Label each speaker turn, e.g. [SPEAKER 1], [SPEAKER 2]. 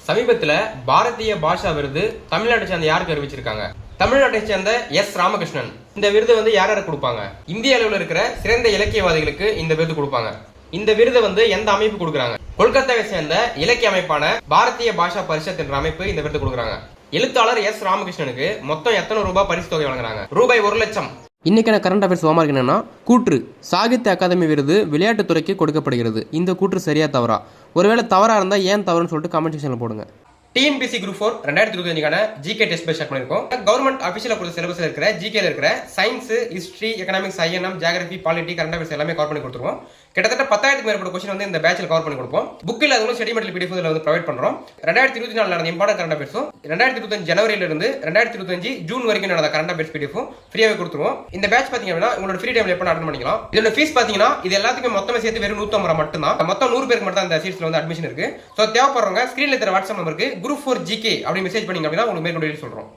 [SPEAKER 1] சமீபத்துல பாரதிய பாஷா விருது தமிழ்நாட்டை சேர்ந்த யாருக்கு அறிவிச்சிருக்காங்க? தமிழ்நாட்டை சேர்ந்த எஸ் ராமகிருஷ்ணன். இந்த விருது வந்து யாராரு கொடுப்பாங்க? இந்திய அளவில் இருக்கிற சிறந்த இலக்கியவாதிகளுக்கு இந்த விருது கொடுப்பாங்க. இந்த விருது வந்து எந்த அமைப்பு கொடுக்குறாங்க? கொல்கத்தாவை சேர்ந்த இலக்கிய அமைப்பான பாரதிய பாஷா பரிஷத் என்ற அமைப்பு இந்த விருது கொடுக்குறாங்க. எழுத்தாளர் எஸ் ராமகிருஷ்ணனுக்கு மொத்தம் எத்தனை ரூபாய் பரிசு தொகை வழங்குறாங்க? ரூபாய் 1,00,000. இன்னைக்கான கரண்ட் அஃபேர்ஸ் ஹோம்வொர்க் என்னன்னா, கூற்று சாகித்ய அகாதமி விருது விளையாட்டுத்துறைக்கு கொடுக்கப்படுகிறது. இந்த கூற்று சரியா தவறா? ஒருவேளை தவறா இருந்தா ஏன் தவறுன்னு சொல்லிட்டு கமெண்ட் செக்ஷன்ல போடுங்க. TNPSC group 4 2025 GK test batch பண்ணிருக்கோம். கவர்மெண்ட் அபிஷியலா கொடுத்த சிலபஸ்ல இருக்கிற ஜிகேல இருக்கிற science, history, economics, INM, geography, polity, current affairs எல்லாமே கவர் பண்ணி கொடுத்துருவோம். கிட்டத்தட்ட 10,000க்கு மேற்பட்ட கொஸ்டின் வந்து இந்த பேட்ச்ல கவர் பண்ணி கொடுப்போம். புக்கில் அதுவும் ஸ்டடி மெட்டீரியல் பிடிஎஃப் வந்து ப்ரொவைட் பண்றோம். 2024 நடந்த இம்பார்ட்டன்ட் கரண்ட் அஃபேர்ஸும் 2025 ஜனவரியில இருந்து 2025 ஜூன் வரைக்கும் நடந்த கரண்ட் அஃபேர்ஸ் பிடிஎஃப் ஃப்ரீயாவே கொடுத்துருவோம். இந்த பேட்ச் பாத்தீங்கன்னா உங்களோட ஃப்ரீ டைம்ல எப்ப அட்டெண்ட் பண்ணிக்கலாம். இதோட ஃபீஸ் பாத்தீங்கன்னா இது எல்லாத்துக்கும் மொத்தமா சேர்த்து வெறும் 150 மட்டும் தான். மொத்தம் 100 பேருக்கு மட்டும் தான் இந்த சீட்ஸ்ல வந்து அட்மிஷன் இருக்கு. சோ தேவைப்படுறவங்க ஸ்கிரீன்ல தெரிய வாட்ஸ்அப் நம்பருக்கு group 4 GK அப்படி மெசேஜ் பண்ணீங்க அப்படின்னா உங்களுக்கு மேற்கொண்டு சொல்றோம்.